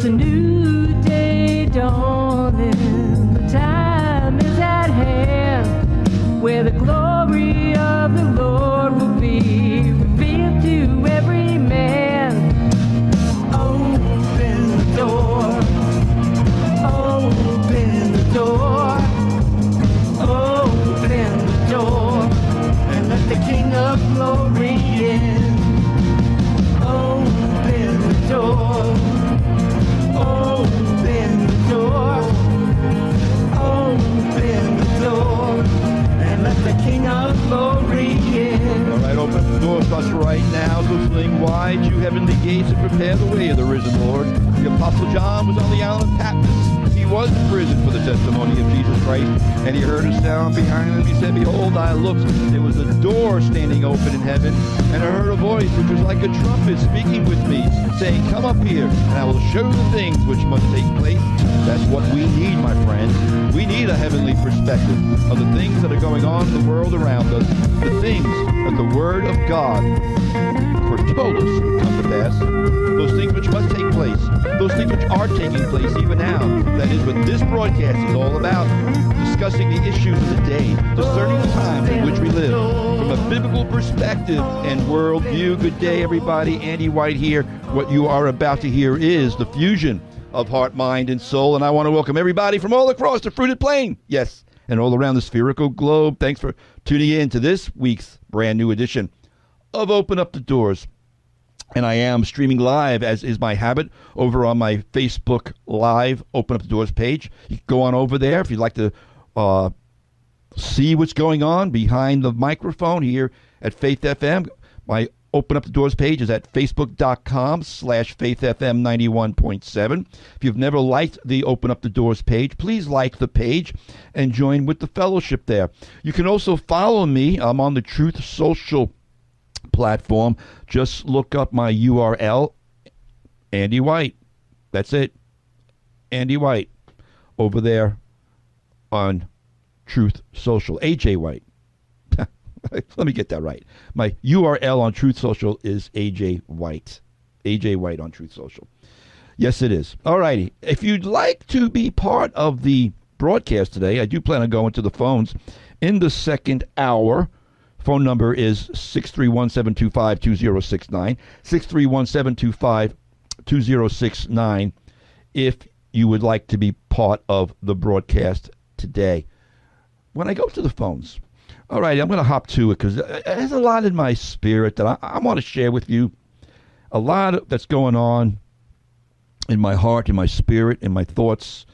There's a new day dawning, the time is at hand, where the glory of the Lord will be revealed to every man. Open the door, open the door, open the door, and let the King of Glory in. Open the door, open the door, open the door, and let the King of Glory in. All right, open the doors to us right now, so fling wide you heavenly gates and prepare the way of the risen Lord. The Apostle John was on the island of Patmos. He was in prison for the testimony of Jesus Christ, and he heard a sound behind him. He said, behold, I looked, there was a door standing open in heaven, and I heard a voice which was like a trumpet speaking with me, saying, come up here, and I will show you the things which must take place. That's what we need, my friends. We need a heavenly perspective of the things that are going on in the world around us, the things that the Word of God foretold us would come to pass, those things which must take place, those things which are taking place even now. That is what this broadcast is all about, discussing the issues of the day, discerning the times in which we live from a biblical perspective and worldview. Good day, everybody. Andy White here. What you are about to hear is the fusion of heart, mind, and soul, and I want to welcome everybody from all across the fruited plain, yes, and all around the spherical globe. Thanks for tuning in to this week's brand new edition of Open Up the Doors. And I am streaming live, as is my habit, over on my Facebook Live Open Up the Doors page. You can go on over there if you'd like to see what's going on behind the microphone here at Faith FM. My Open Up the Doors page is at facebook.com/faithfm91.7. If you've never liked the Open Up the Doors page, please like the page and join with the fellowship there. You can also follow me. I'm on the Truth Social platform. Just look up my URL, Andy White. That's it. Andy White over there on Truth Social. AJ White. Let me get that right. My URL on Truth Social is AJ White. AJ White on Truth Social. Yes, it is. All righty. If you'd like to be part of the broadcast today, I do plan on going to the phones in the second hour. Phone number is 631-725-2069, 631-725-2069, if you would like to be part of the broadcast today. When I go to the phones, all right, I'm going to hop to it because there's a lot in my spirit that I want to share with you, a lot that's going on in my heart, in my spirit, in my thoughts,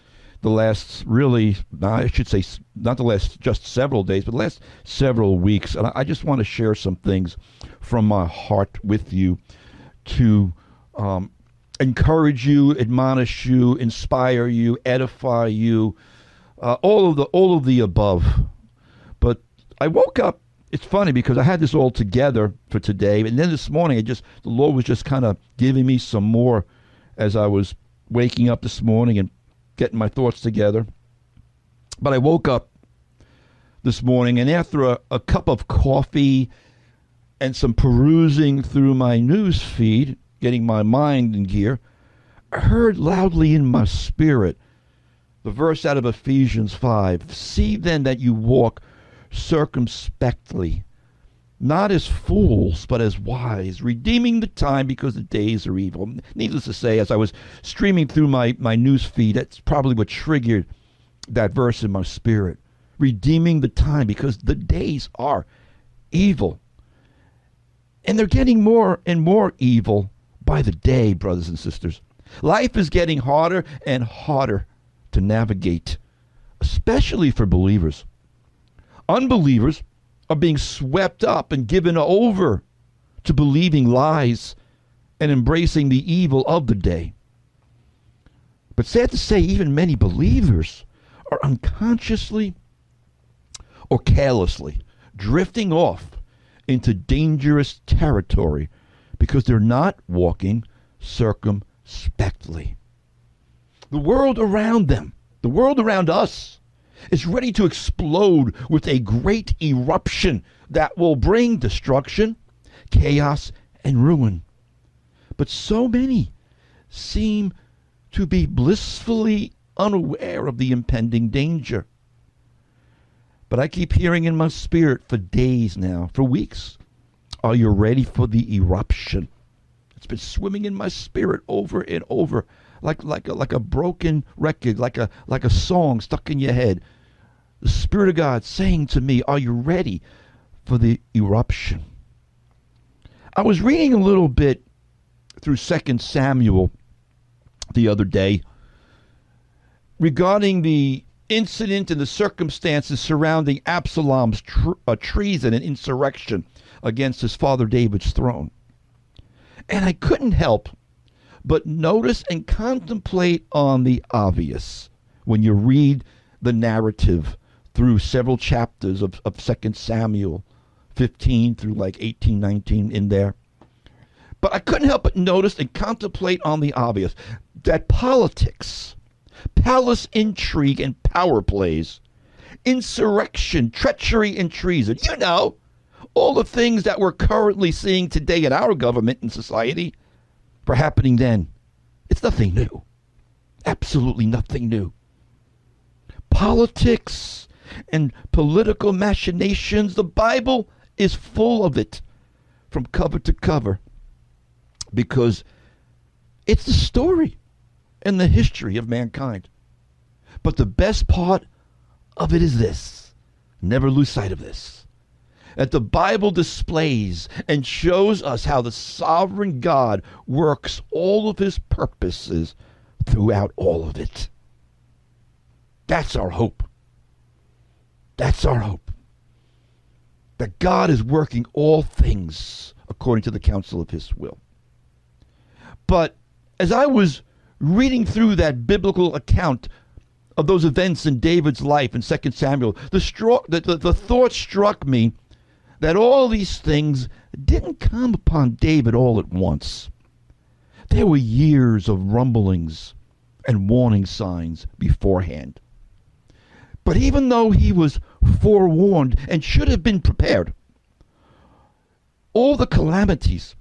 the last really, I should say, not the last just several days, but the last several weeks. And I just want to share some things from my heart with you to encourage you, admonish you, inspire you, edify you, all of the above. But I woke up, it's funny because I had this all together for today, and then this morning the Lord was just kind of giving me some more as I was waking up this morning and getting my thoughts together. But I woke up this morning, and after a cup of coffee and some perusing through my news feed, getting my mind in gear, I heard loudly in my spirit the verse out of Ephesians 5. See then that you walk circumspectly, not as fools, but as wise, redeeming the time because the days are evil. Needless to say, as I was streaming through my news feed, that's probably what triggered that verse in my spirit. Redeeming the time because the days are evil. And they're getting more and more evil by the day, brothers and sisters. Life is getting harder and harder to navigate, especially for believers. Unbelievers are being swept up and given over to believing lies and embracing the evil of the day. But sad to say, even many believers are unconsciously or carelessly drifting off into dangerous territory because they're not walking circumspectly. The world around them, the world around us, is ready to explode with a great eruption that will bring destruction, chaos, and ruin. But so many seem to be blissfully unaware of the impending danger. But I keep hearing in my spirit for days now, for weeks, are you ready for the eruption? It's been swimming in my spirit over and over, like a broken record, like a song stuck in your head. The Spirit of God saying to me, are you ready for the eruption? I was reading a little bit through 2 Samuel the other day regarding the incident and the circumstances surrounding Absalom's treason and insurrection against his father David's throne. And I couldn't help but notice and contemplate on the obvious when you read the narrative through several chapters of 2 Samuel 15 through like 18, 19 in there. But I couldn't help but notice and contemplate on the obvious that politics, palace intrigue and power plays, insurrection, treachery and treason, all the things that we're currently seeing today in our government and society were happening then. It's nothing new. Absolutely nothing new. Politics and political machinations, the Bible is full of it from cover to cover because it's the story and the history of mankind. But the best part of it is this. Never lose sight of this. That the Bible displays and shows us how the sovereign God works all of his purposes throughout all of it. That's our hope. That's our hope. That God is working all things according to the counsel of his will. But as I was reading through that biblical account of those events in David's life in 2 Samuel, the thought struck me that all these things didn't come upon David all at once. There were years of rumblings and warning signs beforehand. But even though he was forewarned and should have been prepared, all the calamities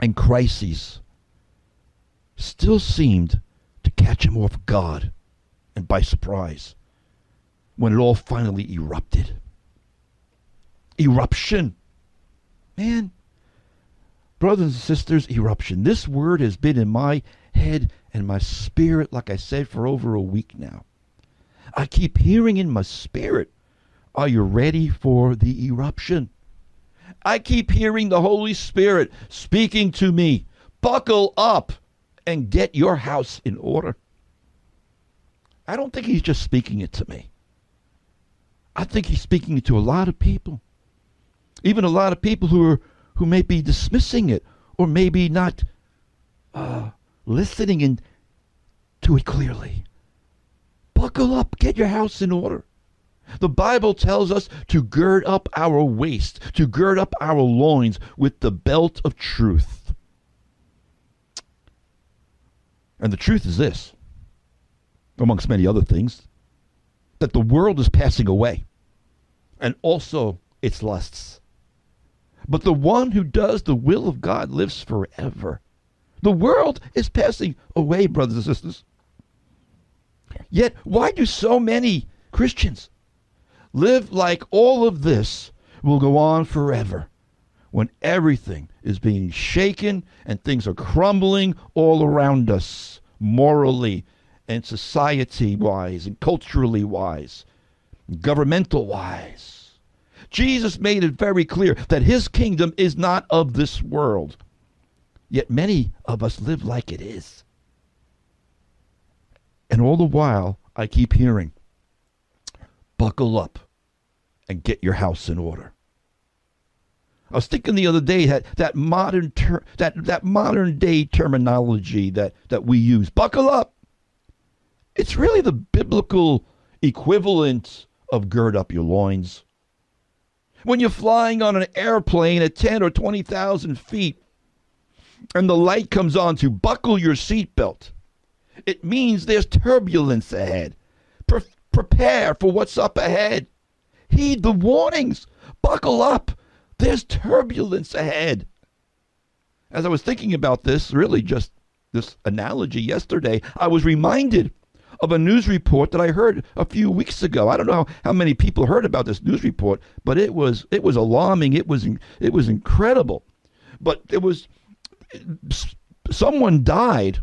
and crises still seemed to catch him off guard and by surprise when it all finally erupted. Eruption. Man, brothers and sisters, eruption. This word has been in my head and my spirit, like I said, for over a week now. I keep hearing in my spirit, are you ready for the eruption? I keep hearing the Holy Spirit speaking to me, buckle up and get your house in order. I don't think he's just speaking it to me. I think he's speaking it to a lot of people. Even a lot of people who may be dismissing it or maybe not listening to it clearly. Buckle up, get your house in order. The Bible tells us to gird up our waist, to gird up our loins with the belt of truth. And the truth is this, amongst many other things, that the world is passing away, and also its lusts. But the one who does the will of God lives forever. The world is passing away, brothers and sisters. Yet, why do so many Christians live like all of this will go on forever when everything is being shaken and things are crumbling all around us, morally and society-wise and culturally-wise, governmental-wise? Jesus made it very clear that his kingdom is not of this world. Yet many of us live like it is. And all the while, I keep hearing, buckle up and get your house in order. I was thinking the other day that modern day terminology that we use, buckle up. It's really the biblical equivalent of gird up your loins. When you're flying on an airplane at 10 or 20,000 feet and the light comes on to buckle your seatbelt, it means there's turbulence ahead. Prepare for what's up ahead. Heed the warnings. Buckle up. There's turbulence ahead. As I was thinking about this, really just this analogy yesterday, I was reminded of a news report that I heard a few weeks ago. I don't know how many people heard about this news report, but it was alarming. It was incredible. But someone died,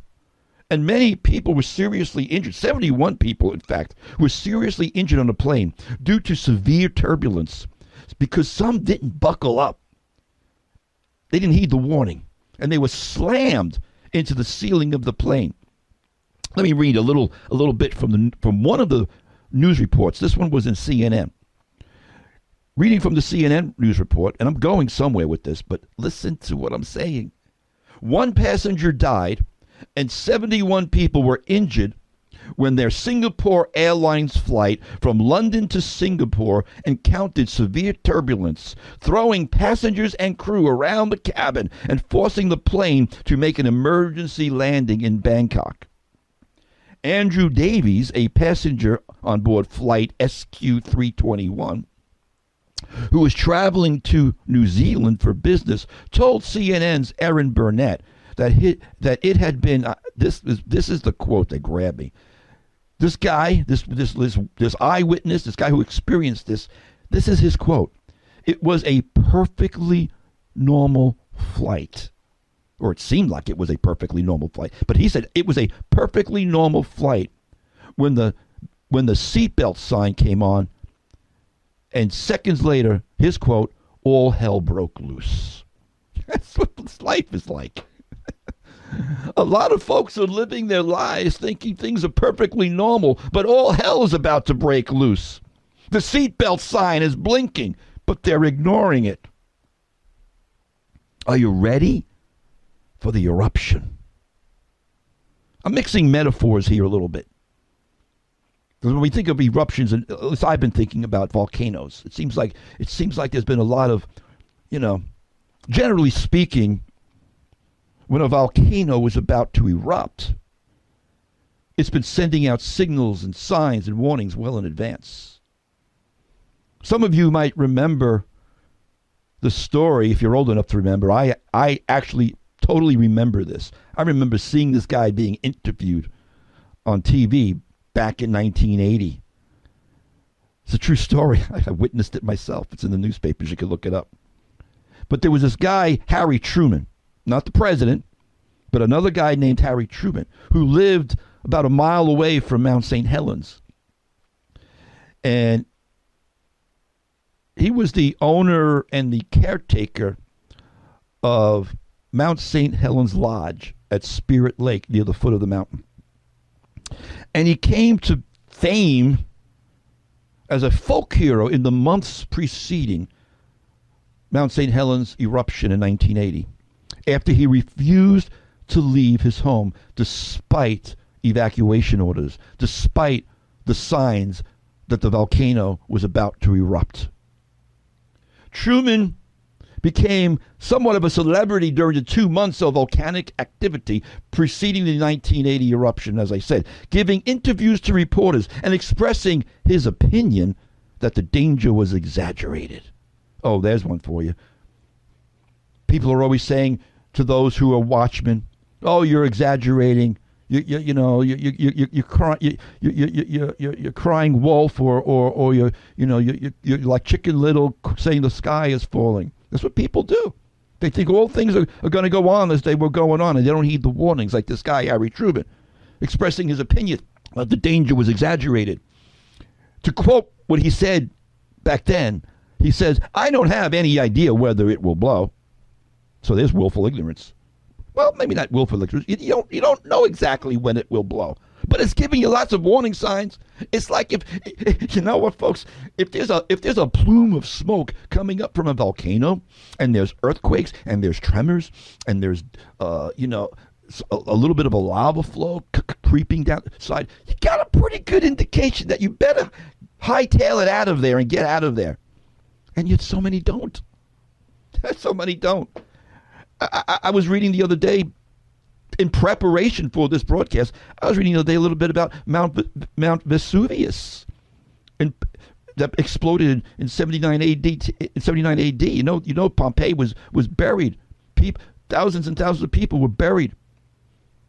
and many people were seriously injured. 71 people, in fact, were seriously injured on a plane due to severe turbulence because some didn't buckle up. They didn't heed the warning, and they were slammed into the ceiling of the plane. Let me read a little bit from one of the news reports. This one was in CNN. Reading from the CNN news report, and I'm going somewhere with this, but listen to what I'm saying. One passenger died, and 71 people were injured when their Singapore Airlines flight from London to Singapore encountered severe turbulence, throwing passengers and crew around the cabin and forcing the plane to make an emergency landing in Bangkok. Andrew Davies, a passenger on board flight SQ321, who was traveling to New Zealand for business, told CNN's Erin Burnett that it had been this is the quote that grabbed me. This guy, this eyewitness, this guy who experienced this is his quote. It was a perfectly normal flight. Or it seemed like it was a perfectly normal flight. But he said it was a perfectly normal flight when the seatbelt sign came on, and seconds later, his quote, all hell broke loose. That's what this life is like. A lot of folks are living their lives thinking things are perfectly normal, but all hell is about to break loose. The seatbelt sign is blinking, but they're ignoring it. Are you ready for the eruption? I'm mixing metaphors here a little bit. Because when we think of eruptions, and at least I've been thinking about volcanoes. It seems like there's been a lot of, generally speaking, when a volcano is about to erupt, it's been sending out signals and signs and warnings well in advance. Some of you might remember the story, if you're old enough to remember. I actually totally remember this. I remember seeing this guy being interviewed on TV back in 1980. It's a true story. I witnessed it myself. It's in the newspapers. You can look it up. But there was this guy, Harry Truman, not the president, but another guy named Harry Truman, who lived about a mile away from Mount St. Helens. And he was the owner and the caretaker of Mount St. Helens Lodge at Spirit Lake near the foot of the mountain. And he came to fame as a folk hero in the months preceding Mount St. Helens eruption in 1980, after he refused to leave his home despite evacuation orders, despite the signs that the volcano was about to erupt. Truman became somewhat of a celebrity during the 2 months of volcanic activity preceding the 1980 eruption, as I said, giving interviews to reporters and expressing his opinion that the danger was exaggerated. Oh, there's one for you. People are always saying to those who are watchmen, "Oh, you're exaggerating. You're crying wolf, or you're like Chicken Little saying the sky is falling." That's what people do. They think all things are going to go on as they were going on, and they don't heed the warnings, like this guy, Harry Truman, expressing his opinion that the danger was exaggerated. To quote what he said back then, he says, "I don't have any idea whether it will blow." So there's willful ignorance. Well, maybe not willful ignorance. You don't know exactly when it will blow, but it's giving you lots of warning signs. It's like, if you know what, folks, if there's a plume of smoke coming up from a volcano, and there's earthquakes and there's tremors and there's a little bit of a lava flow creeping down the side, you got a pretty good indication that you better hightail it out of there and get out of there. And yet so many don't. So many don't. I was reading the other day, in preparation for this broadcast, I was reading the other day a little bit about Mount Vesuvius, and that exploded in 79 AD. You know, Pompeii was buried. Thousands and thousands of people were buried.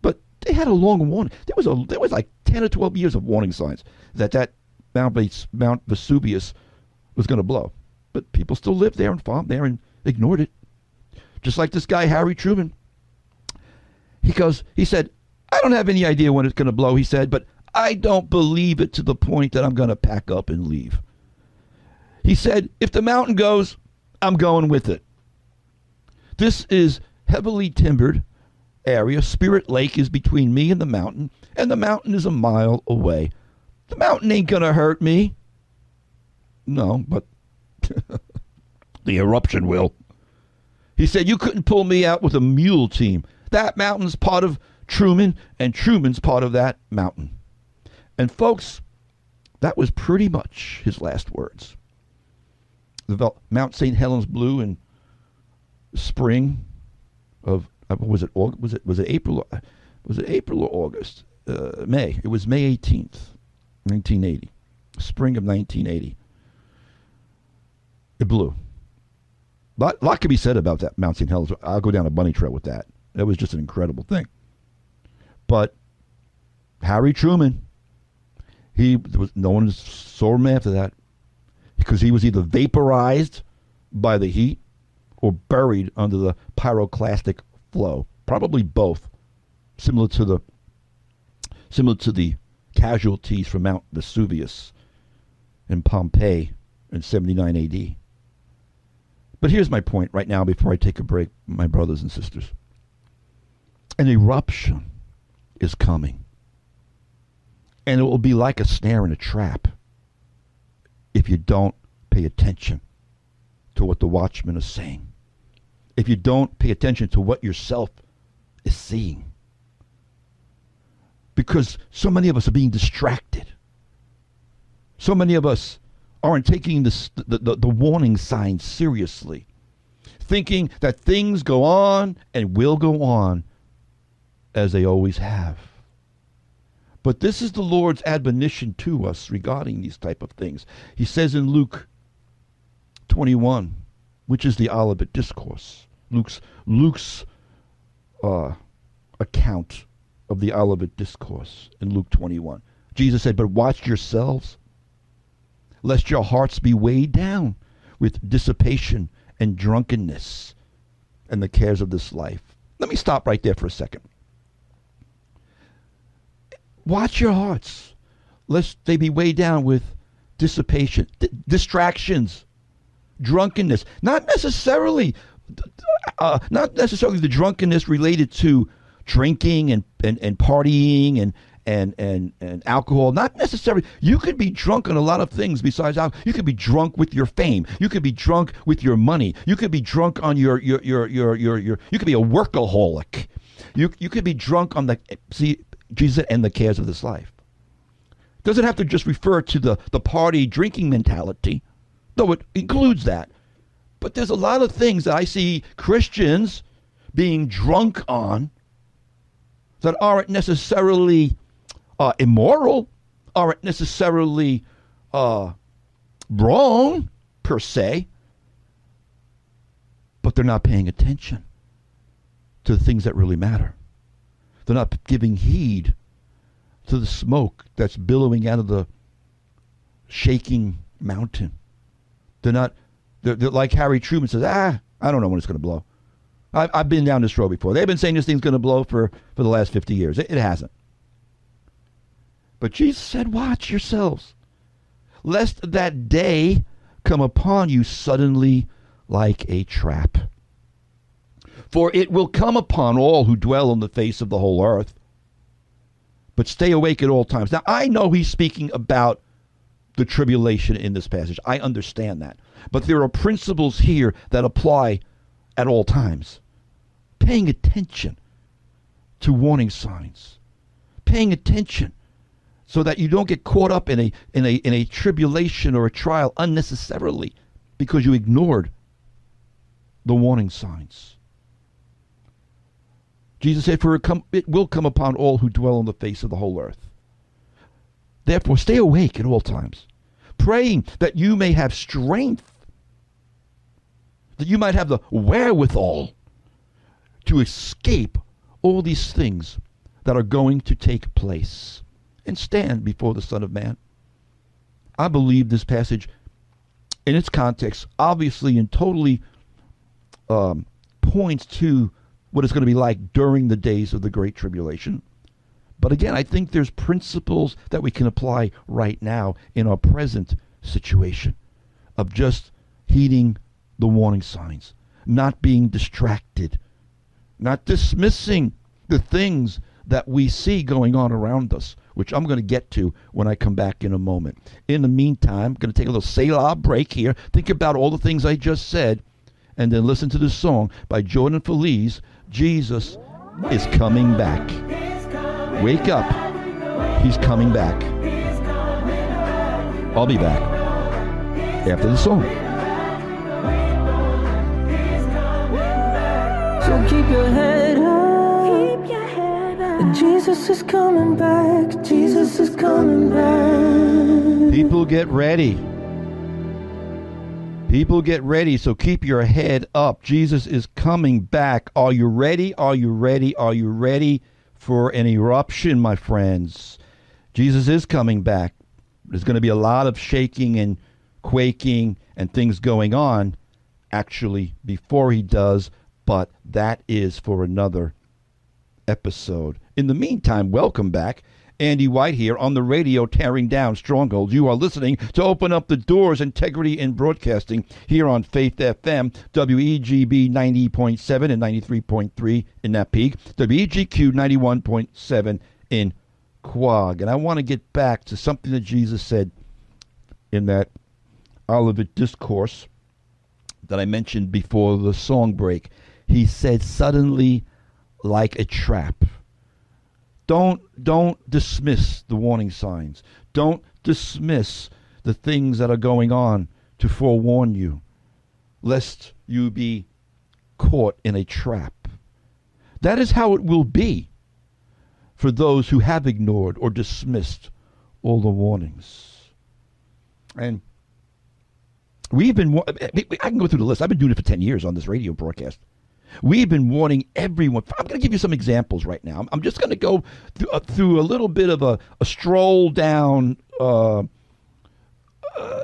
But They had a long warning. There was like 10 or 12 years of warning signs that Mount Vesuvius was going to blow. But people still lived there and farmed there and ignored it. Just like this guy, Harry Truman. He said, I don't have any idea when it's going to blow, he said, but I don't believe it to the point that I'm going to pack up and leave. He said, if the mountain goes, I'm going with it. This is heavily timbered area. Spirit Lake is between me and the mountain is a mile away. The mountain ain't going to hurt me. No, but the eruption will. He said, you couldn't pull me out with a mule team. That mountain's part of Truman, and Truman's part of that mountain. And folks, that was pretty much his last words. Mount St. Helens blew in spring of was it April? Was it April or August? May. It was May 18th, 1980. Spring of 1980. It blew. A lot could be said about that Mount St. Helens. I'll go down a bunny trail with that. That was just an incredible thing. But Harry Truman, no one saw him after that because he was either vaporized by the heat or buried under the pyroclastic flow. Probably both, similar to the casualties from Mount Vesuvius in Pompeii in 79 AD. But here's my point right now before I take a break, my brothers and sisters. An eruption is coming. And it will be like a snare and a trap if you don't pay attention to what the watchmen are saying. If you don't pay attention to what yourself is seeing. Because so many of us are being distracted. So many of us aren't taking the warning signs seriously. Thinking that things go on and will go on as they always have. But this is the Lord's admonition to us regarding these type of things. He says in Luke 21, which is the Olivet Discourse, Luke's account of the Olivet Discourse in Luke 21. Jesus said, but watch yourselves, lest your hearts be weighed down with dissipation and drunkenness and the cares of this life. Let me stop right there for a second. Watch your hearts, lest they be weighed down with dissipation, distractions, drunkenness. Not necessarily the drunkenness related to drinking and partying and alcohol. Not necessarily. You could be drunk on a lot of things besides alcohol. You could be drunk with your fame. You could be drunk with your money. You could be drunk on your you could be a workaholic. You could be drunk on Jesus and the cares of this life. Doesn't have to just refer to the party drinking mentality, though it includes that. But there's a lot of things that I see Christians being drunk on that aren't necessarily immoral, aren't necessarily wrong per se, but they're not paying attention to the things that really matter. They're not giving heed to the smoke that's billowing out of the shaking mountain. They're like Harry Truman says, I don't know when it's going to blow. I've been down this road before. They've been saying this thing's going to blow for the last 50 years. It hasn't. But Jesus said, watch yourselves, lest that day come upon you suddenly like a trap. For it will come upon all who dwell on the face of the whole earth. But stay awake at all times. Now, I know he's speaking about the tribulation in this passage. I understand that. But there are principles here that apply at all times. Paying attention to warning signs. Paying attention so that you don't get caught up in a tribulation or a trial unnecessarily because you ignored the warning signs. Jesus said, for it will come upon all who dwell on the face of the whole earth. Therefore, stay awake at all times, praying that you may have strength, that you might have the wherewithal to escape all these things that are going to take place and stand before the Son of Man. I believe this passage, in its context, obviously and totally points to what it's going to be like during the days of the Great Tribulation. But again, I think there's principles that we can apply right now in our present situation of just heeding the warning signs, not being distracted, not dismissing the things that we see going on around us, which I'm going to get to when I come back in a moment. In the meantime, I'm going to take a little Selah break here, think about all the things I just said, and then listen to this song by Jordan Feliz, Jesus is Coming Back. Wake up. He's coming back. I'll be back after the song. So keep your head up. Jesus is coming back. Jesus is coming back. People get ready. People get ready, so keep your head up. Jesus is coming back. Are you ready? Are you ready? Are you ready for an eruption, my friends? Jesus is coming back. There's going to be a lot of shaking and quaking and things going on, actually, before he does, but that is for another episode. In the meantime, welcome back. Andy White here on the radio, tearing down strongholds. You are listening to Open Up the Doors, Integrity in Broadcasting here on Faith FM, WEGB 90.7 and 93.3 in Napeague, WEGQ 91.7 in Quag. And I want to get back to something that Jesus said in that Olivet Discourse that I mentioned before the song break. He said, suddenly like a trap. Don't dismiss the warning signs. Don't dismiss the things that are going on to forewarn you, lest you be caught in a trap. That is how it will be for those who have ignored or dismissed all the warnings. And we've been, I can go through the list. I've been doing it for 10 years on this radio broadcast. We've been warning everyone. I'm going to give you some examples right now. I'm just going to go through a little bit of a stroll down the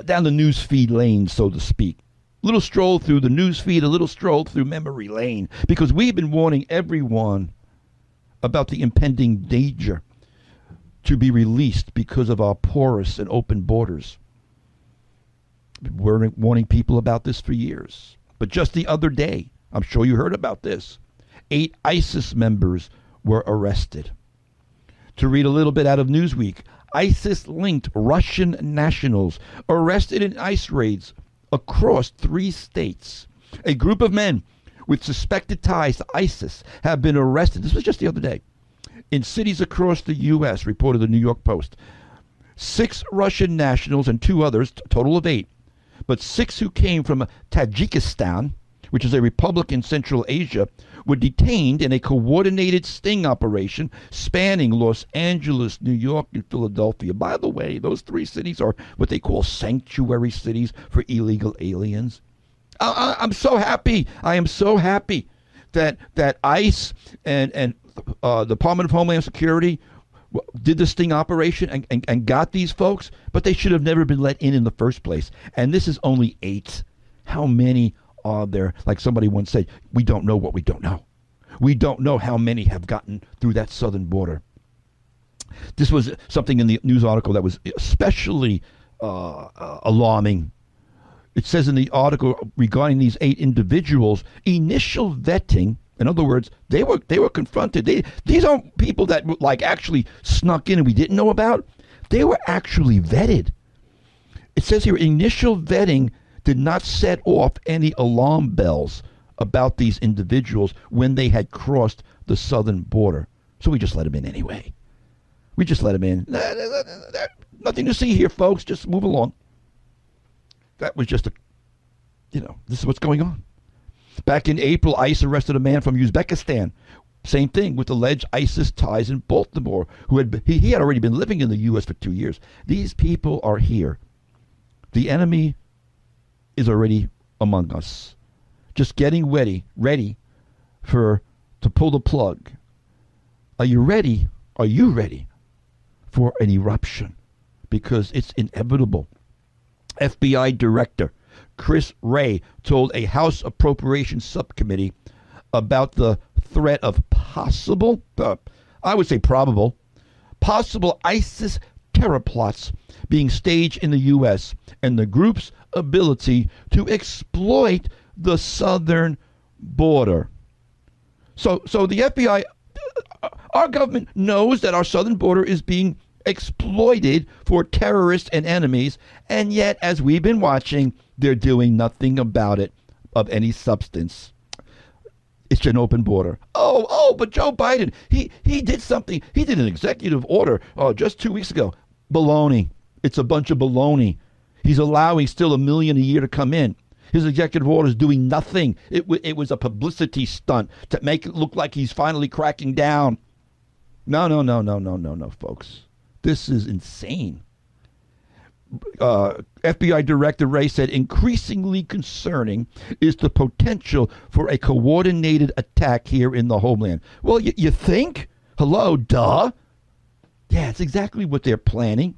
news feed lane, so to speak. A little stroll through the news feed, a little stroll through memory lane, because we've been warning everyone about the impending danger to be released because of our porous and open borders. We're warning people about this for years. But just the other day, I'm sure you heard about this, 8 ISIS members were arrested. To read a little bit out of Newsweek, ISIS-linked Russian nationals arrested in ICE raids across 3 states. A group of men with suspected ties to ISIS have been arrested. This was just the other day. In cities across the U.S., reported the New York Post. 6 Russian nationals and 2 others, a total of 8, but 6 who came from Tajikistan, which is a republic in Central Asia, were detained in a coordinated sting operation spanning Los Angeles, New York, and Philadelphia. By the way, those 3 cities are what they call sanctuary cities for illegal aliens. I'm so happy. I am so happy that ICE and Department of Homeland Security did the sting operation and got these folks, but they should have never been let in the first place. And this is only 8. How many are there? Like somebody once said, we don't know what we don't know. We don't know how many have gotten through that southern border. This was something in the news article that was especially alarming. It says in the article regarding these 8 individuals, initial vetting, in other words, they were confronted. These aren't people that like actually snuck in and we didn't know about. They were actually vetted. It says here, initial vetting did not set off any alarm bells about these individuals when they had crossed the southern border. So we just let them in anyway. We just let them in. Nothing to see here, folks. Just move along. That was just this is what's going on. Back in April, ICE arrested a man from Uzbekistan. Same thing with alleged ISIS ties in Baltimore, who he had already been living in the U.S. for 2 years. These people are here. The enemy is already among us, just getting ready to pull the plug Are you ready? Are you ready for an eruption? Because it's inevitable. FBI Director Chris Wray told a House Appropriations Subcommittee about the threat of possible, I would say probable, possible ISIS terror plots being staged in the U.S. and the group's ability to exploit the southern border. So the FBI, our government knows that our southern border is being exploited for terrorists and enemies, and yet, as we've been watching, they're doing nothing about it of any substance. It's an open border. But Joe Biden, he did something. He did an executive order just 2 weeks ago. Baloney. It's a bunch of baloney. He's allowing still 1 million a year to come in. His executive order is doing nothing. It was a publicity stunt to make it look like he's finally cracking down. No, folks. This is insane. FBI Director Wray said increasingly concerning is the potential for a coordinated attack here in the homeland. Well, you think? Hello, duh. Yeah, it's exactly what they're planning.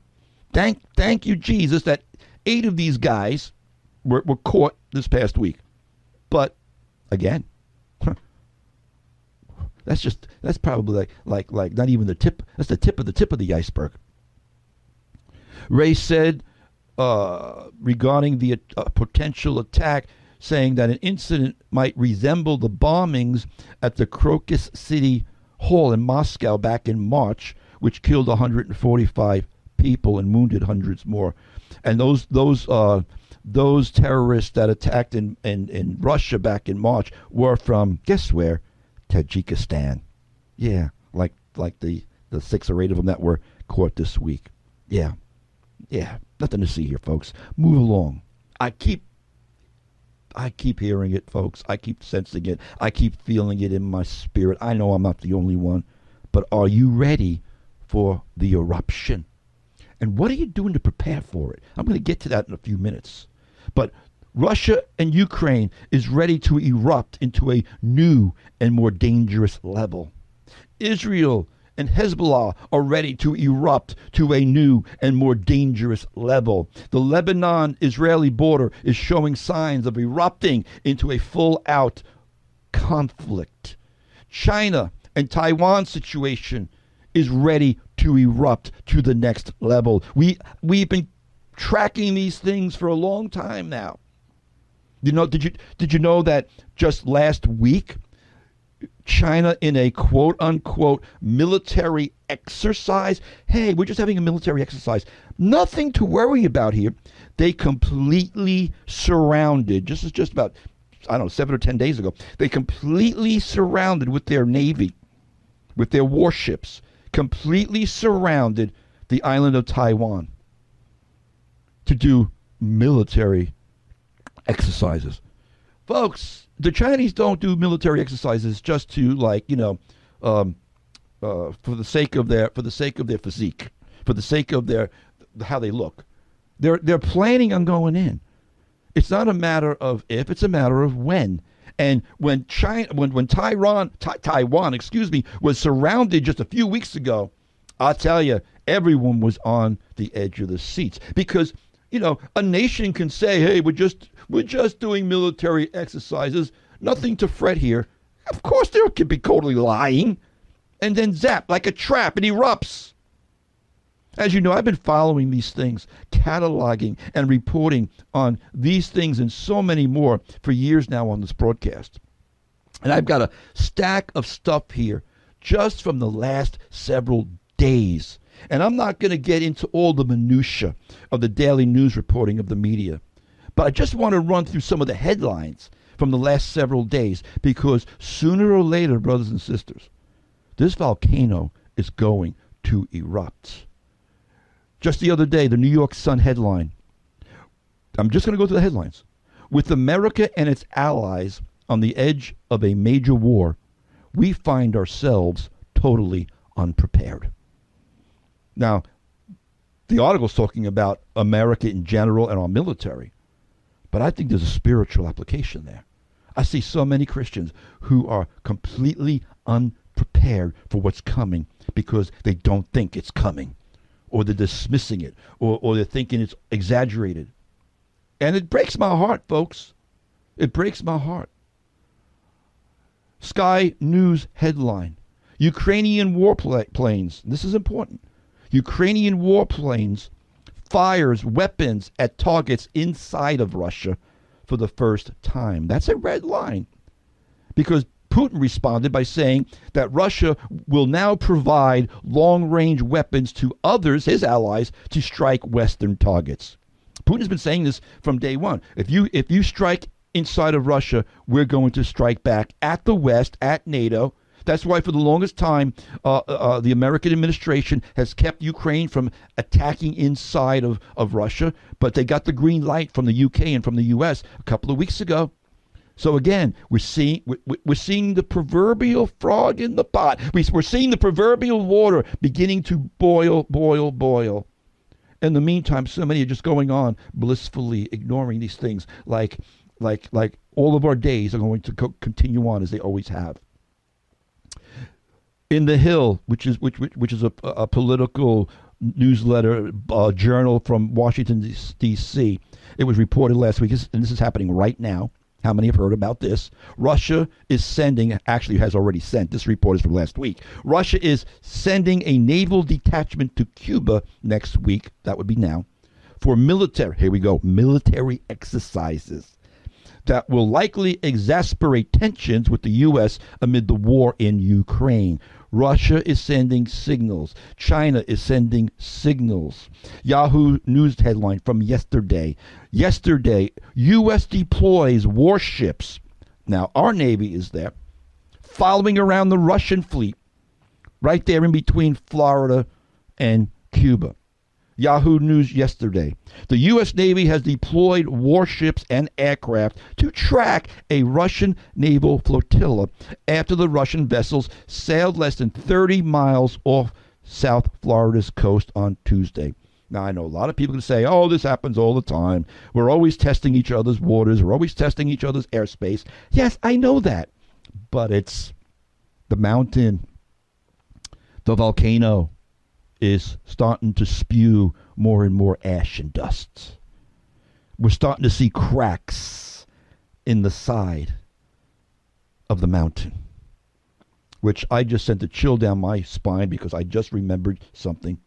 Thank you, Jesus, that 8 of these guys were caught this past week. But again, that's probably like not even the tip. That's the tip of the iceberg. Wray said regarding the potential attack, saying that an incident might resemble the bombings at the Crocus City Hall in Moscow back in March, which killed 145 people and wounded hundreds more. And those terrorists that attacked in Russia back in March were from, guess where? Tajikistan. Yeah, like the 6 or 8 of them that were caught this week. Yeah, nothing to see here, folks. Move along. I keep hearing it, folks. I keep sensing it. I keep feeling it in my spirit. I know I'm not the only one. But are you ready for the eruption? And what are you doing to prepare for it? I'm going to get to that in a few minutes. But Russia and Ukraine is ready to erupt into a new and more dangerous level. Israel and Hezbollah are ready to erupt to a new and more dangerous level. The Lebanon-Israeli border is showing signs of erupting into a full-out conflict. China and Taiwan situation is ready to erupt to the next level. We've been tracking these things for a long time now. Did you know that just last week, China, in a quote-unquote military exercise, hey, we're just having a military exercise, nothing to worry about here, they completely surrounded, just about, 7 or 10 days ago, they completely surrounded with their navy, with their warships, completely surrounded the island of Taiwan to do military exercises. Folks, the Chinese don't do military exercises just to for the sake of their physique, for the sake of their how they look. They're planning on going in. It's not a matter of if, it's a matter of when. And when Taiwan, was surrounded just a few weeks ago, I'll tell you, everyone was on the edge of the seats because a nation can say, hey, we're just doing military exercises, nothing to fret here. Of course they could be totally lying. And then zap, like a trap, it erupts. As you know, I've been following these things, cataloging and reporting on these things and so many more for years now on this broadcast. And I've got a stack of stuff here just from the last several days. And I'm not going to get into all the minutia of the daily news reporting of the media. But I just want to run through some of the headlines from the last several days because sooner or later, brothers and sisters, this volcano is going to erupt. Just the other day, the New York Sun headline. I'm just going to go through the headlines. With America and its allies on the edge of a major war, we find ourselves totally unprepared. Now, the article's talking about America in general and our military, but I think there's a spiritual application there. I see so many Christians who are completely unprepared prepared for what's coming because they don't think it's coming, or they're dismissing it, or they're thinking it's exaggerated. And it breaks my heart, folks. It breaks my heart. Sky News headline: Ukrainian warplanes, this is important, Ukrainian warplanes fires weapons at targets inside of Russia for the first time. That's a red line, because Putin responded by saying that Russia will now provide long-range weapons to others, his allies, to strike Western targets. Putin has been saying this from day one. If you strike inside of Russia, we're going to strike back at the West, at NATO. That's why for the longest time, the American administration has kept Ukraine from attacking inside of Russia, but they got the green light from the UK and from the US a couple of weeks ago. So again, we're seeing the proverbial frog in the pot. We're seeing the proverbial water beginning to boil. In the meantime, so many are just going on blissfully ignoring these things, like all of our days are going to continue on as they always have. In the Hill, which is a political newsletter journal from Washington D.C., it was reported last week, and this is happening right now. How many have heard about this? Russia is sending, actually has already sent, this report is from last week. Russia is sending a naval detachment to Cuba next week, that would be now, for military exercises that will likely exacerbate tensions with the U.S. amid the war in Ukraine. Russia is sending signals. China is sending signals. Yahoo News headline from yesterday. Yesterday, U.S. deploys warships. Now, our Navy is there, following around the Russian fleet, right there in between Florida and Cuba. Yahoo News yesterday. The U.S. Navy has deployed warships and aircraft to track a Russian naval flotilla after the Russian vessels sailed less than 30 miles off South Florida's coast on Tuesday. Now, I know a lot of people can say, oh, this happens all the time. We're always testing each other's waters. We're always testing each other's airspace. Yes, I know that. But it's the mountain, the volcano, is starting to spew more and more ash and dust. We're starting to see cracks in the side of the mountain, which I just sent a chill down my spine because I just remembered something.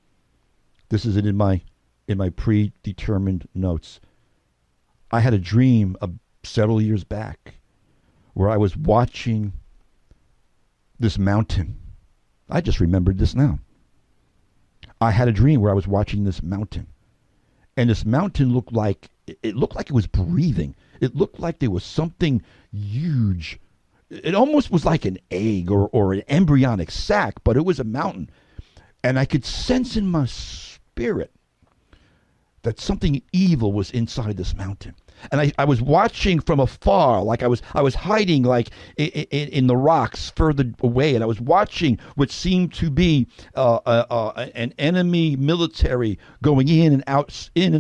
This is in my predetermined notes. I had a dream several years back where I was watching this mountain. I just remembered this now. I had a dream where I was watching this mountain, and this mountain looked like it was breathing. It looked like there was something huge. It almost was like an egg or an embryonic sac, but it was a mountain. And I could sense in my spirit that something evil was inside this mountain. And I was watching from afar, like I was hiding like in the rocks further away, and I was watching what seemed to be an enemy military going in and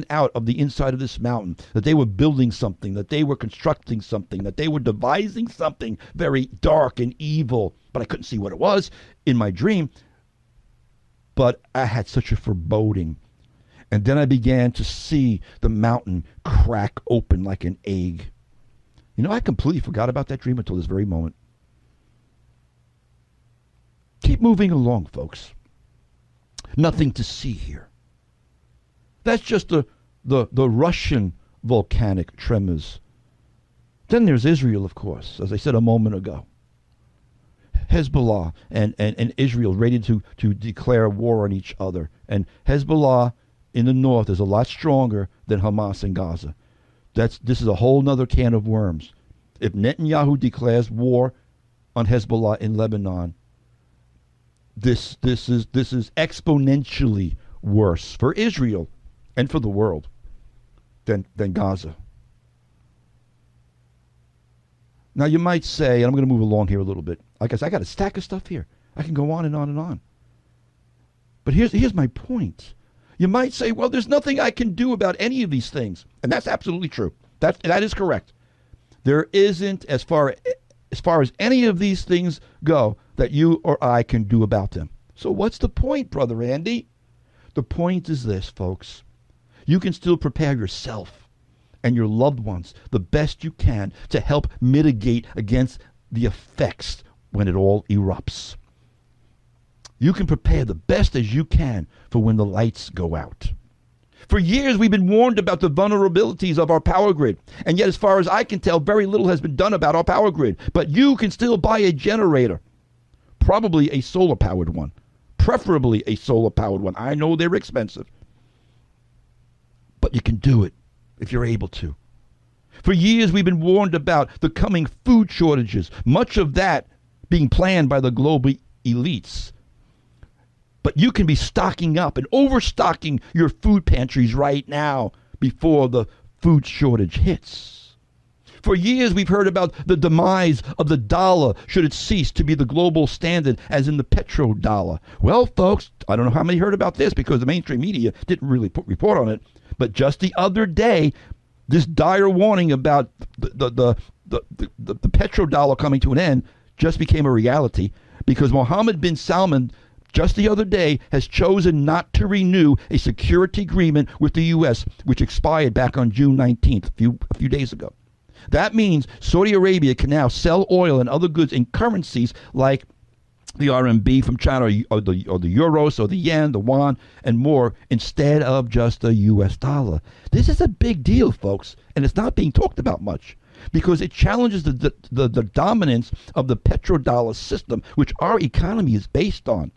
out of the inside of this mountain. That they were building something, that they were constructing something, that they were devising something very dark and evil. But I couldn't see what it was in my dream. But I had such a foreboding. And then I began to see the mountain crack open like an egg. You know, I completely forgot about that dream until this very moment. Keep moving along, folks. Nothing to see here. That's just the Russian volcanic tremors. Then there's Israel, of course, as I said a moment ago. Hezbollah and Israel ready to declare war on each other. And Hezbollah in the north is a lot stronger than Hamas in Gaza. This is a whole nother can of worms. If Netanyahu declares war on Hezbollah in Lebanon, this is exponentially worse for Israel and for the world than Gaza. Now you might say, and I'm going to move along here a little bit. Like I said, I got a stack of stuff here. I can go on and on and on. But here's my point. You might say, well, there's nothing I can do about any of these things. And that's absolutely true. That is correct. There isn't, as far as any of these things go, that you or I can do about them. So what's the point, Brother Andy? The point is this, folks. You can still prepare yourself and your loved ones the best you can to help mitigate against the effects when it all erupts. You can prepare the best as you can for when the lights go out. For years, we've been warned about the vulnerabilities of our power grid. And yet, as far as I can tell, very little has been done about our power grid. But you can still buy a generator, probably a solar-powered one, preferably a solar-powered one. I know they're expensive, but you can do it if you're able to. For years, we've been warned about the coming food shortages, much of that being planned by the global elites. But you can be stocking up and overstocking your food pantries right now before the food shortage hits. For years, we've heard about the demise of the dollar should it cease to be the global standard, as in the petrodollar. Well, folks, I don't know how many heard about this because the mainstream media didn't really report on it. But just the other day, this dire warning about the petrodollar coming to an end just became a reality because Mohammed bin Salman just the other day has chosen not to renew a security agreement with the U.S., which expired back on June 19th, a few days ago. That means Saudi Arabia can now sell oil and other goods in currencies like the RMB from China or the euros or the yen, the yuan, and more instead of just the U.S. dollar. This is a big deal, folks, and it's not being talked about much because it challenges the dominance of the petrodollar system, which our economy is based on.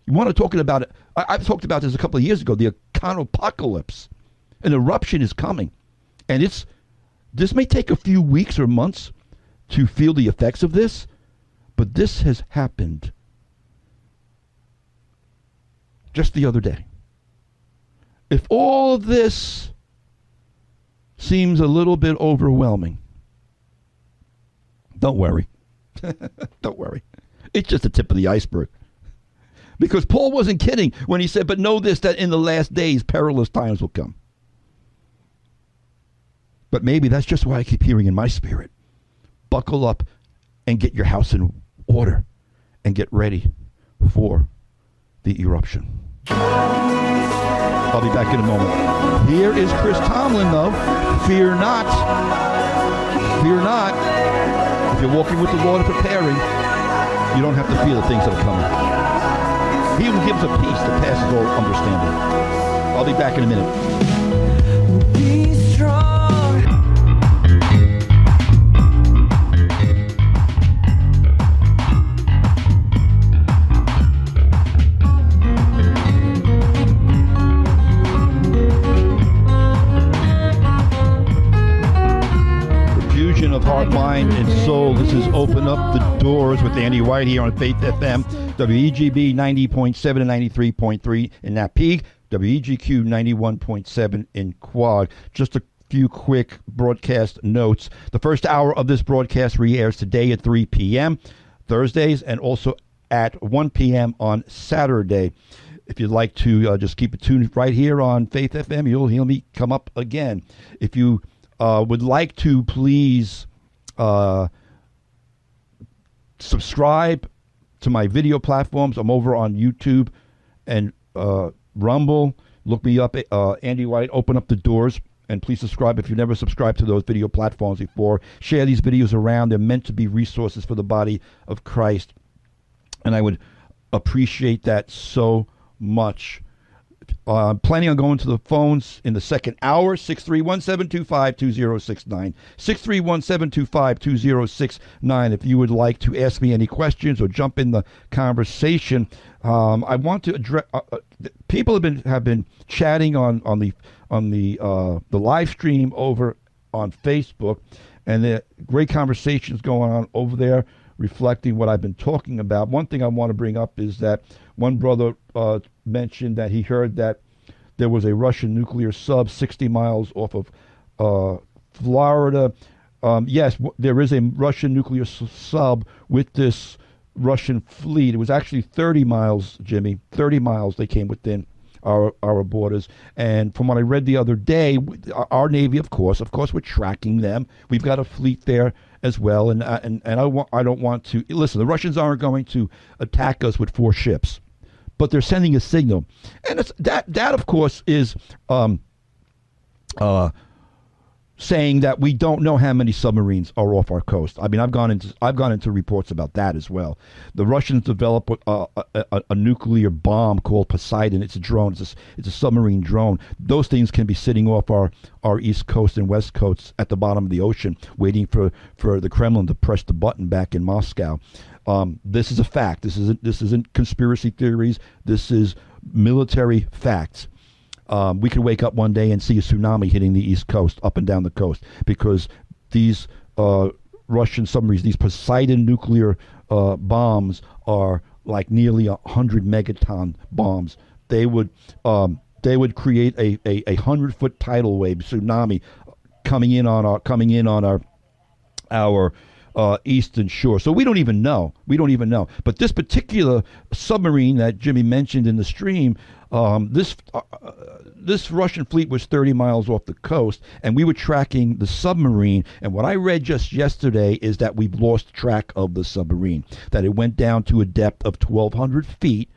You want to talk about it? I've talked about this a couple of years ago. The econopocalypse, an eruption is coming, and this may take a few weeks or months to feel the effects of this, but this has happened just the other day. If all of this seems a little bit overwhelming, don't worry. Don't worry. It's just the tip of the iceberg. Because Paul wasn't kidding when he said, but know this, that in the last days, perilous times will come. But maybe that's just why I keep hearing in my spirit, buckle up and get your house in order and get ready for the eruption. I'll be back in a moment. Here is Chris Tomlin, though. Fear not. Fear not. If you're walking with the Lord and preparing, you don't have to fear the things that are coming. He will give us a peace that passes all understanding. I'll be back in a minute. Be strong. Of heart, mind, and soul. This is Open Up the Doors with Andy White here on Faith FM, WEGB 90.7 and 93.3 in Napeague, WEGQ 91.7 in Quad. Just a few quick broadcast notes. The first hour of this broadcast re-airs today at 3 p.m. Thursdays and also at 1 p.m. on Saturday. If you'd like to just keep it tuned right here on Faith FM, you'll hear me come up again. If you would like to please subscribe to my video platforms. I'm over on YouTube and Rumble. Look me up, Andy White, Open Up the Doors. And please subscribe if you've never subscribed to those video platforms before. Share these videos around. They're meant to be resources for the body of Christ. And I would appreciate that so much. I'm planning on going to the phones in the second hour, 631-725-2069, 631-725-2069. If you would like to ask me any questions or jump in the conversation, I want to address. People have been chatting on the live stream over on Facebook, and there are great conversations going on over there, reflecting what I've been talking about. One thing I want to bring up is that one brother mentioned that he heard that there was a Russian nuclear sub 60 miles off of Florida. Yes, there is a Russian nuclear sub with this Russian fleet. It was actually 30 miles, Jimmy, 30 miles they came within. our borders. And from what I read the other day, our Navy, of course, we're tracking them. We've got a fleet there as well. And I don't want to listen. The Russians aren't going to attack us with 4 ships, but they're sending a signal, and it's, that of course is saying that we don't know how many submarines are off our coast. I mean, I've gone into reports about that as well. The Russians developed a nuclear bomb called Poseidon. It's a drone. It's a submarine drone. Those things can be sitting off our east coast and west coasts at the bottom of the ocean, waiting for the Kremlin to press the button back in Moscow. This is a fact. This isn't conspiracy theories. This is military facts. We could wake up one day and see a tsunami hitting the East Coast, up and down the coast, because these Russian submarines, these Poseidon nuclear bombs, are like nearly 100 megaton bombs. They would create a 100-foot tidal wave tsunami coming in on our eastern shore. So we don't even know. But this particular submarine that Jimmy mentioned in the stream, this Russian fleet was 30 miles off the coast, and we were tracking the submarine. And what I read just yesterday is that we've lost track of the submarine, that it went down to a depth of 1,200 feet.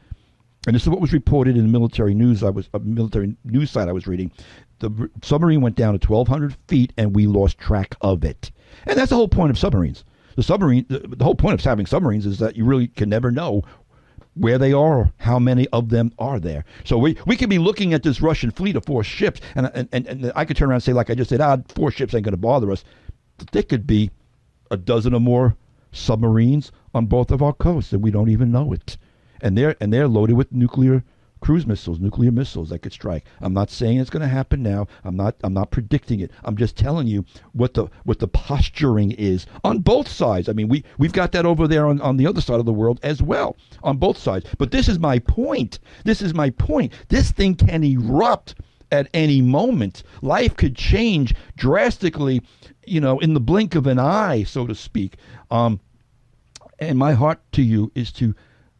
And this is what was reported in the military news. Military news site I was reading. The submarine went down to 1,200 feet, and we lost track of it. And that's the whole point of submarines. The whole point of having submarines is that you really can never know where they are or how many of them are there. So we could be looking at this Russian fleet of 4 ships, and I could turn around and say, like I just said, 4 ships ain't going to bother us. There could be a dozen or more submarines on both of our coasts, and we don't even know it. And they're loaded with nuclear missiles that could strike. I'm not saying it's going to happen now. I'm not predicting it. I'm just telling you what the posturing is on both sides. I mean, we've got that over there on the other side of the world as well, on both sides. But this is my point. This thing can erupt at any moment. Life could change drastically, in the blink of an eye, so to speak. And my heart to you is to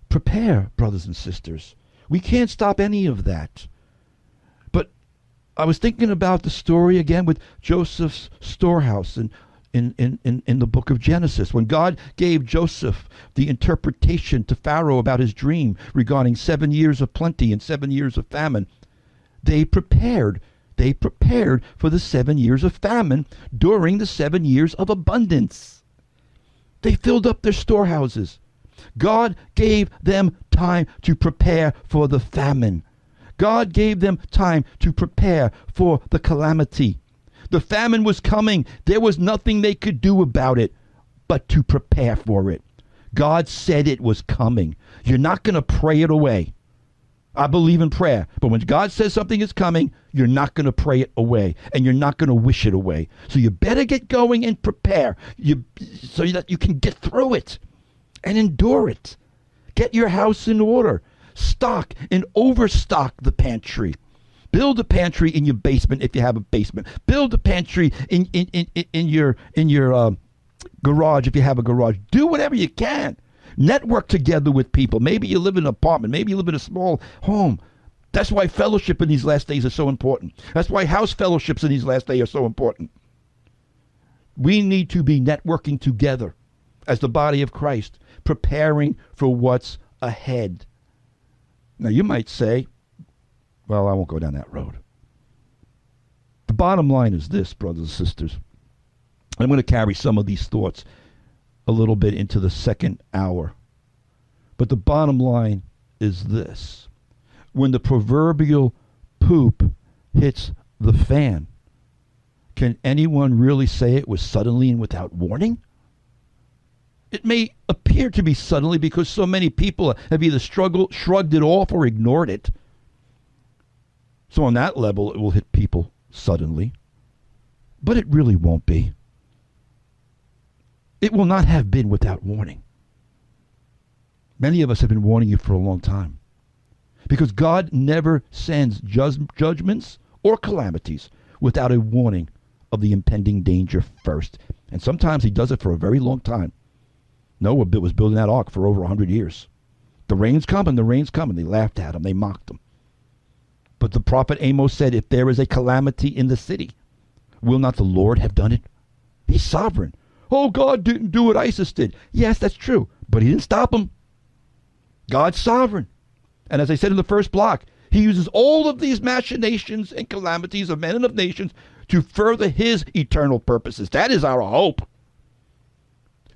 prepare, brothers and sisters. We can't stop any of that. But I was thinking about the story again with Joseph's storehouse in the book of Genesis, when God gave Joseph the interpretation to Pharaoh about his dream regarding 7 years of plenty and 7 years of famine. They prepared for the 7 years of famine during the 7 years of abundance. They filled up their storehouses. God gave them time to prepare for the famine. God gave them time to prepare for the calamity. The famine was coming. There was nothing they could do about it but to prepare for it. God said it was coming. You're not going to pray it away. I believe in prayer, but when God says something is coming, you're not going to pray it away, and you're not going to wish it away. So you better get going and prepare so that you can get through it and endure it. Get your house in order. Stock and overstock the pantry. Build a pantry in your basement if you have a basement. Build a pantry in your garage if you have a garage. Do whatever you can. Network together with people. Maybe you live in an apartment. Maybe you live in a small home. That's why fellowship in these last days is so important. That's why house fellowships in these last days are so important. We need to be networking together as the body of Christ, preparing for what's ahead. Now you might say, well, I won't go down that road. The bottom line is this, brothers and sisters. I'm going to carry some of these thoughts a little bit into the second hour. But the bottom line is this. When the proverbial poop hits the fan, can anyone really say it was suddenly and without warning? It may appear to be suddenly because so many people have either shrugged it off or ignored it. So on that level, it will hit people suddenly. But it really won't be. It will not have been without warning. Many of us have been warning you for a long time. Because God never sends judgments or calamities without a warning of the impending danger first. And sometimes he does it for a very long time. Noah was building that ark for over 100 years. The rains come and the rains come, and they laughed at him. They mocked him. But the prophet Amos said, if there is a calamity in the city, will not the Lord have done it? He's sovereign. Oh, God didn't do what ISIS did. Yes, that's true, but he didn't stop them. God's sovereign. And as I said in the first block, he uses all of these machinations and calamities of men and of nations to further his eternal purposes. That is our hope.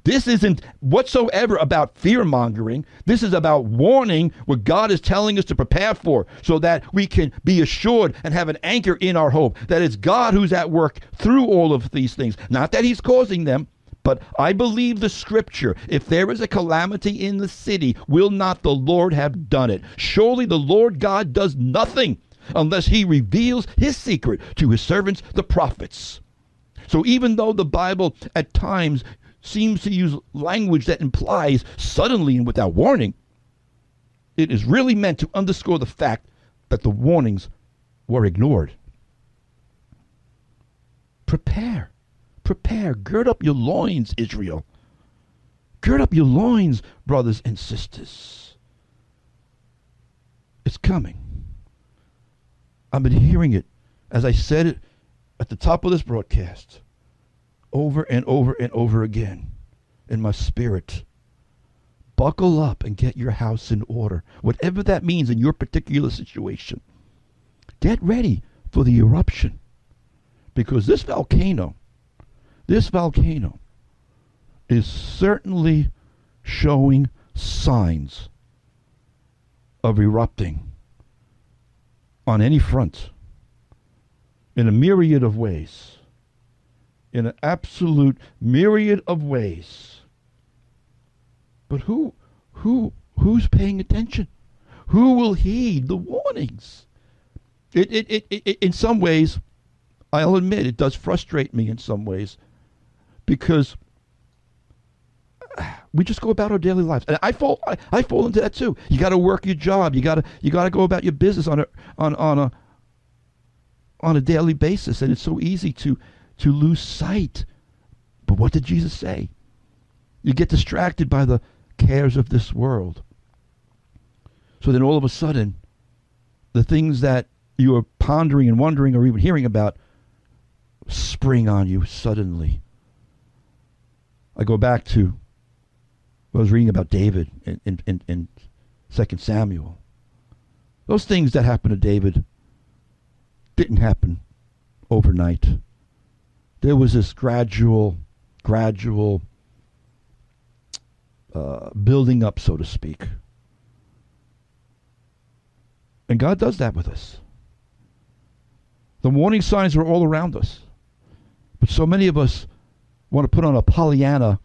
This isn't whatsoever about fear-mongering. This is about warning what God is telling us to prepare for so that we can be assured and have an anchor in our hope that it's God who's at work through all of these things. Not that he's causing them, but I believe the scripture, if there is a calamity in the city, will not the Lord have done it? Surely the Lord God does nothing unless he reveals his secret to his servants, the prophets. So even though the Bible at times seems to use language that implies suddenly and without warning, it is really meant to underscore the fact that the warnings were ignored. Prepare. Prepare. Gird up your loins, Israel. Gird up your loins, brothers and sisters. It's coming. I've been hearing it, as I said it at the top of this broadcast, over and over and over again in my spirit. Buckle up and get your house in order, whatever that means in your particular situation. Get ready for the eruption, because this volcano is certainly showing signs of erupting on any front in a myriad of ways. In an absolute myriad of ways. But who's paying attention? Who will heed the warnings? It in some ways, I'll admit, it does frustrate me in some ways, because we just go about our daily lives, and I fall into that too. You got to work your job. You got to go about your business on a daily basis, and it's so easy to lose sight. But what did Jesus say? You get distracted by the cares of this world. So then all of a sudden, the things that you are pondering and wondering or even hearing about spring on you suddenly. I go back to what I was reading about David in 2 Samuel. Those things that happened to David didn't happen overnight. There was this gradual building up, so to speak. And God does that with us. The warning signs are all around us. But so many of us want to put on a Pollyanna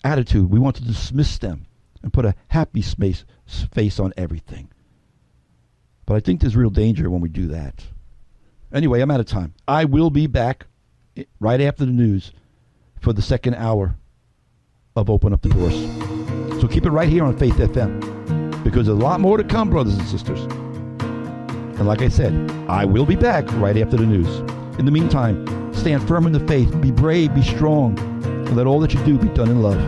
attitude. We want to dismiss them and put a happy face on everything. But I think there's real danger when we do that. Anyway, I'm out of time. I will be back right after the news for the second hour of Open Up the Doors. So keep it right here on Faith FM, because there's a lot more to come, brothers and sisters. And like I said, I will be back right after the news. In the meantime, stand firm in the faith, be brave, be strong, and let all that you do be done in love.